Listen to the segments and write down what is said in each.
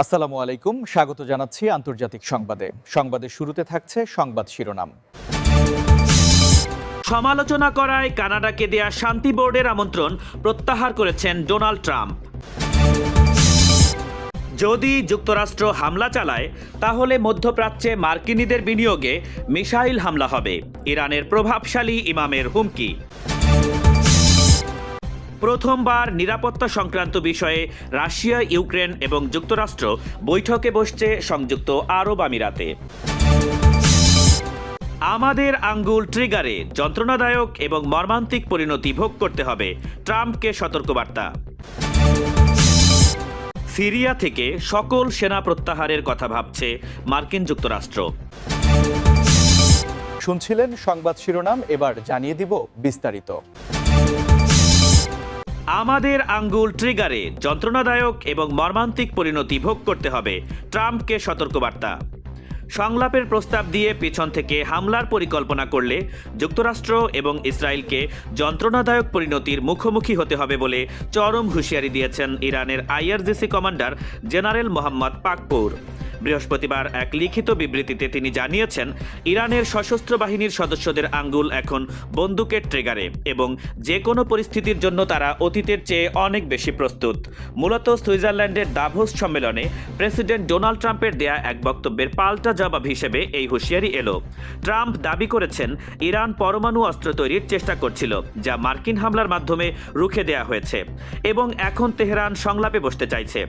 আসসালামু আলাইকুম, স্বাগত জানাচ্ছি আন্তর্জাতিক সংবাদে। সংবাদের শুরুতে থাকছে সংবাদ শিরোনাম। সমালোচনা করায় কানাডাকে দেয়া শান্তি বোর্ডের আমন্ত্রণ প্রত্যাহার করেছেন ডোনাল্ড ট্রাম্প। যদি যুক্তরাষ্ট্র হামলা চালায় তাহলে মধ্যপ্রাচ্যে মার্কিনীদের বিনিয়োগে মিসাইল হামলা হবে, ইরানের প্রভাবশালী ইমামের হুমকি। প্রথমবার নিরাপত্তা সংক্রান্ত বিষয়ে রাশিয়া, ইউক্রেন এবং যুক্তরাষ্ট্র বৈঠকে বসছে সংযুক্ত আরব আমিরাতে। আমাদের আঙ্গুল ট্রিগারে যন্ত্রণাদায়ক এবং মর্মান্তিক পরিণতি ভোগ করতে হবে, ট্রাম্পকে সতর্কবার্তা। সিরিয়া থেকে সকল সেনা প্রত্যাহারের কথা ভাবছে মার্কিন যুক্তরাষ্ট্র। শুনছিলেন সংবাদ শিরোনাম, এবার জানিয়ে দিব বিস্তারিত। আমাদের আঙ্গুল ট্রিগারে যন্ত্রণাদায়ক এবং মর্মান্তিক পরিণতি ভোগ করতে হবে, ট্রাম্পকে সতর্কবার্তা। সংলাপের প্রস্তাব দিয়ে পিছন থেকে হামলার পরিকল্পনা করলে যুক্তরাষ্ট্র এবং ইসরায়েলকে যন্ত্রণাদায়ক পরিণতির মুখোমুখি হতে হবে বলে চরম হুঁশিয়ারি দিয়েছেন ইরানের আইআরজিসি কমান্ডার জেনারেল মোহাম্মদ পাকপোর। বৃহস্পতিবার এক লিখিত বিবৃতিতে তিনি জানিয়েছেন, ইরানের সশস্ত্র বাহিনীর সদস্যদের আঙ্গুল এখন বন্দুকের ট্রিগারে এবং যে কোনো পরিস্থিতির জন্য তারা অতীতের চেয়ে অনেক বেশি প্রস্তুত। মূলত সুইজারল্যান্ডের দাভোস সম্মেলনে প্রেসিডেন্ট ডোনাল্ড ট্রাম্পের দেয়া এক বক্তব্যের পাল্টা জবাব হিসেবে এই হুঁশিয়ারি এলো। ট্রাম্প দাবি করেছেন, ইরান পরমাণু অস্ত্র তৈরির চেষ্টা করছিল, যা মার্কিন হামলার মাধ্যমে রুখে দেয়া হয়েছে এবং এখন তেহরান সংলাপে বসতে চাইছে।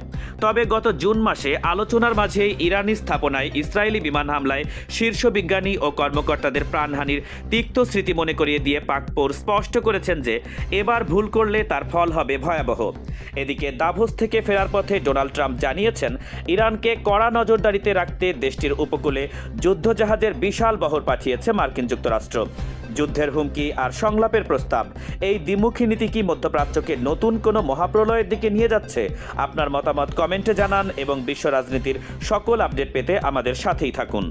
তবে গত জুন মাসে আলোচনার মাঝেই ইরানি স্থাপনায় ইসরায়েলি বিমান হামলায় শীর্ষ বিজ্ঞানী ও কর্মকর্তাদের প্রাণহানির তিক্ত স্মৃতি মনে করিয়ে দিয়ে পাকপোর স্পষ্ট করেছেন যে এবার ভুল করলে তার ফল হবে ভয়াবহ। এদিকে দাভোস থেকে ফেরার পথে ডোনাল্ড ট্রাম্প জানিয়েছেন, ইরানকে কড়া নজরদারিতে রাখতে দেশটির উপকূলে যুদ্ধজাহাজের বিশাল বহর পাঠিয়েছে মার্কিন যুক্তরাষ্ট্র। যুদ্ধের হুমকি আর সংলাপের প্রস্তাব, এই দ্বিমুখী নীতি কি মধ্যপ্রাচ্যকে নতুন কোনো মহাপ্রলয়ের দিকে নিয়ে যাচ্ছে? আপনার মতামত কমেন্টে জানান এবং বিশ্ব রাজনীতির সকল আপডেট পেতে আমাদের সাথেই থাকুন।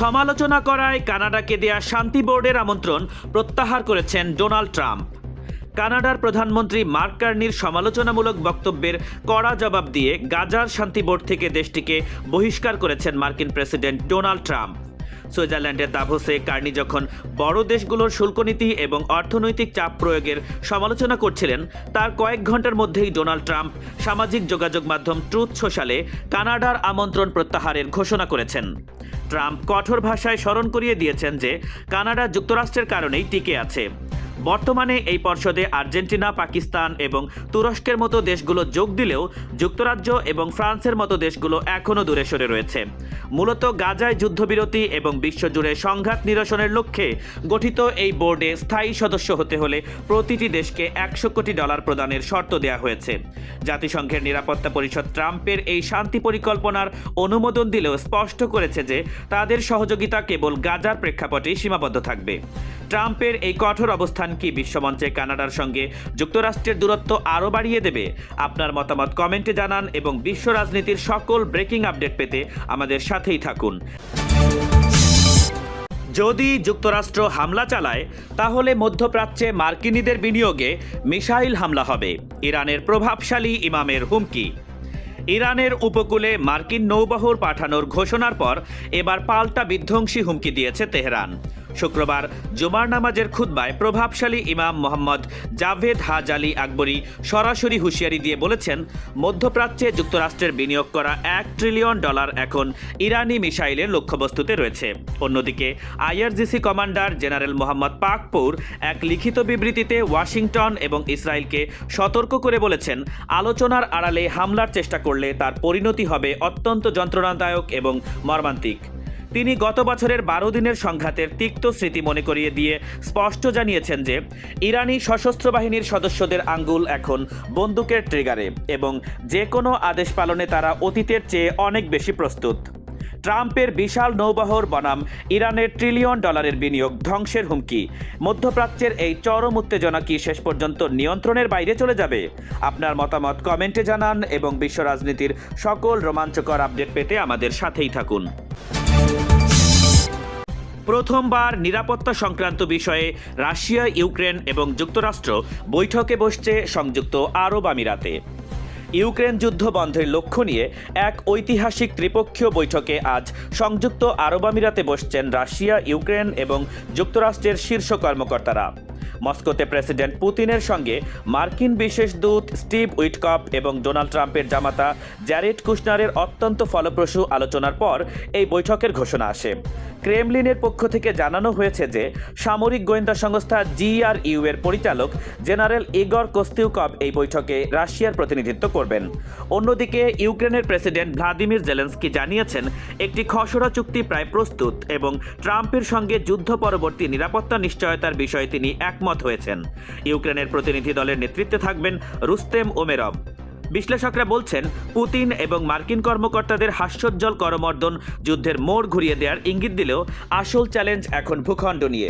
সমালোচনা করায় কানাডাকে দেয়া শান্তি বোর্ডের আমন্ত্রণ প্রত্যাহার করেছেন ডোনাল্ড ট্রাম্প। কানাডার প্রধানমন্ত্রী মার্ক কার্নির সমালোচনামূলক বক্তব্যের কড়া জবাব দিয়ে গাজার শান্তি বোর্ড থেকে দেশটিকে বহিষ্কার করেছেন মার্কিন প্রেসিডেন্ট ডোনাল্ড ট্রাম্প। সুইজারল্যান্ডের দাভোসে কার্নি যখন বড় দেশগুলোর শুল্কনীতি এবং অর্থনৈতিক চাপ প্রয়োগের সমালোচনা করছিলেন, তার কয়েক ঘন্টার মধ্যেই ডোনাল্ড ট্রাম্প সামাজিক যোগাযোগ মাধ্যম ট্রুথ সোশ্যালে কানাডার আমন্ত্রণ প্রত্যাহারের ঘোষণা করেছেন। ট্রাম্প কঠোর ভাষায় স্মরণ করিয়ে দিয়েছেন যে কানাডা যুক্তরাষ্ট্রের কারণেই টিকে আছে। বর্তমানে এই পর্ষদে আর্জেন্টিনা, পাকিস্তান এবং তুরস্কের মতো দেশগুলো যোগ দিলেও যুক্তরাজ্য এবং ফ্রান্সের মতো দেশগুলো এখনও দূরে সরে রয়েছে। মূলত গাজায় যুদ্ধবিরতি এবং বিশ্বজুড়ে সংঘাত নিরসনের লক্ষ্যে গঠিত এই বোর্ডে স্থায়ী সদস্য হতে হলে প্রতিটি দেশকে $100 কোটি প্রদানের শর্ত দেওয়া হয়েছে। জাতিসংঘের নিরাপত্তা পরিষদ ট্রাম্পের এই শান্তি পরিকল্পনার অনুমোদন দিলেও স্পষ্ট করেছে যে তাদের সহযোগিতা কেবল গাজার প্রেক্ষাপটেই সীমাবদ্ধ থাকবে। ট্রাম্পের এই কঠোর অবস্থান কি বিশ্বমঞ্চে কানাডার সঙ্গে যুক্তরাষ্ট্রের দূরত্ব আরও বাড়িয়ে দেবে? আপনার মতামত কমেন্টে জানান এবং বিশ্ব রাজনীতির সকল ব্রেকিং আপডেট পেতে আমাদের সাথেই থাকুন। যদি যুক্তরাষ্ট্র হামলা চালায় তাহলে মধ্যপ্রাচ্যে মার্কিনীদের বিনিয়োগে মিসাইল হামলা হবে, ইরানের প্রভাবশালী ইমামের হুমকি। ইরানের উপকূলে মার্কিন নৌবহর পাঠানোর ঘোষণার পর এবার পাল্টা বিধ্বংসী হুমকি দিয়েছে তেহরান। শুক্রবার জুমার নামাজের খুতবায় প্রভাবশালী ইমাম মোহাম্মদ জাভেদ হাজ আলী আকবরী সরাসরি হুঁশিয়ারি দিয়ে বলেছেন, মধ্যপ্রাচ্যে যুক্তরাষ্ট্রের বিনিয়োগ করা $1 ট্রিলিয়ন এখন ইরানি মিসাইলের লক্ষ্যবস্তুতে রয়েছে। অন্যদিকে আইআরজিসি কমান্ডার জেনারেল মোহাম্মদ পাকপোর এক লিখিত বিবৃতিতে ওয়াশিংটন এবং ইসরায়েলকে সতর্ক করে বলেছেন, আলোচনার আড়ালে হামলার চেষ্টা করলে তার পরিণতি হবে অত্যন্ত যন্ত্রণাদায়ক এবং মর্মান্তিক। তিনি গত বছরের 12 দিনের সংঘাতের তিক্ত স্মৃতি মনে করিয়ে দিয়ে স্পষ্ট জানিয়েছেন যে ইরানি সশস্ত্র বাহিনীর সদস্যদের আঙ্গুল এখন বন্দুকের ট্রিগারে এবং যে কোনো আদেশ পালনে তারা অতীতের চেয়ে অনেক বেশি প্রস্তুত। ট্রাম্পের বিশাল নৌবহর বনাম ইরানের $1 ট্রিলিয়ন বিনিয়োগ ধ্বংসের হুমকি। মধ্যপ্রাচ্যের এই চরম উত্তেজনা কি শেষ পর্যন্ত নিয়ন্ত্রণের বাইরে চলে যাবে? আপনার মতামত কমেন্টে জানান এবং বিশ্ব রাজনীতির সকল রোমাঞ্চকর আপডেট পেতে আমাদের সাথেই থাকুন। প্রথমবার নিরাপত্তা সংক্রান্ত বিষয়ে রাশিয়া, ইউক্রেন এবং যুক্তরাষ্ট্র বৈঠকে বসছে সংযুক্ত আরব আমিরাতে। ইউক্রেন যুদ্ধ বন্ধের লক্ষ্য নিয়ে এক ঐতিহাসিক ত্রিপক্ষীয় বৈঠকে আজ সংযুক্ত আরব আমিরাতে বসছেন রাশিয়া, ইউক্রেন এবং যুক্তরাষ্ট্রের শীর্ষ কর্মকর্তারা। মস্কোতে প্রেসিডেন্ট পুতিনের সঙ্গে মার্কিন বিশেষ দূত স্টিভ উইটকফ এবং ডোনাল্ড ট্রাম্পের জামাতা জ্যারেড কুশনারের অত্যন্ত ফলপ্রসূ আলোচনার পর এই বৈঠকের ঘোষণা আসে। ক্রেমলিনের পক্ষ থেকে জানানো হয়েছে যে সামরিক গোয়েন্দা সংস্থা GRU এর পরিচালক জেনারেল ইগর কোস্তিউকভ এই বৈঠকে রাশিয়ার প্রতিনিধিত্ব করবেন। অন্যদিকে ইউক্রেনের প্রেসিডেন্ট ভ্লাদিমির জেলেনস্কি জানিয়েছেন একটি খসড়া চুক্তি প্রায় প্রস্তুত এবং ট্রাম্পের সঙ্গে যুদ্ধ পরবর্তী নিরাপত্তা নিশ্চয়তার বিষয়ে তিনি একমত হয়েছেন। ইউক্রেনের প্রতিনিধি দলের নেতৃত্বে থাকবেন রুস্তেম ওমেরভ। বিশ্লেষকরা বলছেন পুতিন এবং মার্কিন কর্মকর্তাদের হাস্যোজ্জ্বল করমর্দন যুদ্ধের মোড় ঘুরিয়ে দেওয়ার ইঙ্গিত দিলেও আসল চ্যালেঞ্জ এখন ভূখণ্ড নিয়ে।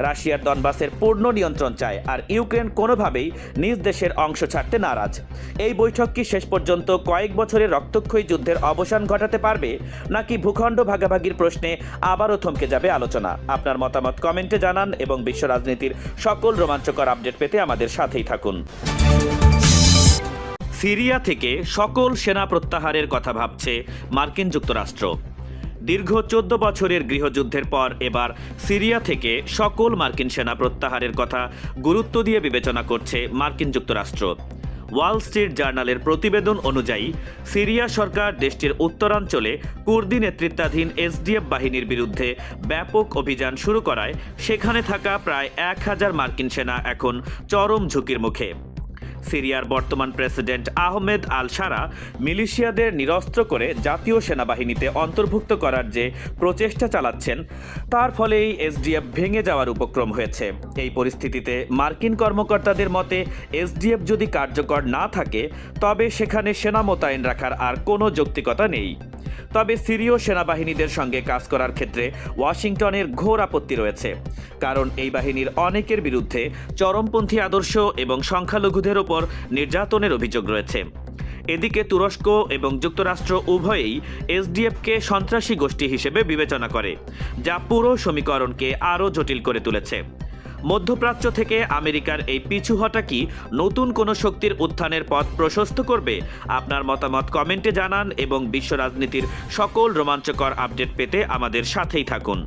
রাশিয়ার দনবাসের পূর্ণ নিয়ন্ত্রণ চায়, আর ইউক্রেন কোনোভাবেই নিজ দেশের অংশ ছাড়তে নারাজ। এই বৈঠক কি শেষ পর্যন্ত কয়েক বছরের রক্তক্ষয়ী যুদ্ধের অবসান ঘটাতে পারবে, নাকি ভূখণ্ড ভাগাভাগির প্রশ্নে আবারও থমকে যাবে আলোচনা? আপনার মতামত কমেন্টে জানান এবং বিশ্ব রাজনীতির সকল রোমাঞ্চকর আপডেট পেতে আমাদের সাথেই থাকুন। সিরিয়া থেকে সকল সেনা প্রত্যাহারের কথা ভাবছে মার্কিন যুক্তরাষ্ট্র। দীর্ঘ 14 বছরের গৃহযুদ্ধের পর এবার সিরিয়া থেকে সকল মার্কিন সেনা প্রত্যাহারের কথা গুরুত্ব দিয়ে বিবেচনা করছে মার্কিন যুক্তরাষ্ট্র। ওয়াল স্ট্রিট জার্নালের প্রতিবেদন অনুযায়ী সিরিয়া সরকার দেশটির উত্তরাঞ্চলে কুর্দি নেতৃত্বাধীন SDF বাহিনীর বিরুদ্ধে ব্যাপক অভিযান শুরু করায় সেখানে থাকা প্রায় 1000 মার্কিন সেনা এখন চরম ঝুঁকির মুখে। সিরিয়ার বর্তমান প্রেসিডেন্ট আহমেদ আল শারা মিলিশিয়াদের নিরস্ত্র করে জাতীয় সেনাবাহিনীতে অন্তর্ভুক্ত করার যে প্রচেষ্টা চালাচ্ছেন, তার ফলেই SDF ভেঙে যাওয়ার উপক্রম হয়েছে। এই পরিস্থিতিতে মার্কিন কর্মকর্তাদের মতে SDF যদি কার্যকর না থাকে তবে সেখানে সেনা মোতায়েন রাখার আর কোনো যৌক্তিকতা নেই। তবে সিরীয় সেনাবাহিনীদের সঙ্গে কাজ করার ক্ষেত্রে ওয়াশিংটনের ঘোর আপত্তি রয়েছে, কারণ এই বাহিনীর অনেকের বিরুদ্ধে চরমপন্থী আদর্শ এবং সংখ্যালঘুদের ওপর নির্যাতনের অভিযোগ রয়েছে। এদিকে তুরস্ক এবং যুক্তরাষ্ট্র উভয়েই SDFকে সন্ত্রাসী গোষ্ঠী হিসেবে বিবেচনা করে, যা পুরো সমীকরণকে আরও জটিল করে তুলেছে। মধ্যপ্রাচ্য থেকে আমেরিকার এই পিছু হটা কি নতুন কোনো শক্তির উত্থানের পথ প্রশস্ত করবে? আপনার মতামত কমেন্টে জানান এবং বিশ্ব রাজনীতির সকল রোমাঞ্চকর আপডেট পেতে আমাদের সাথেই থাকুন।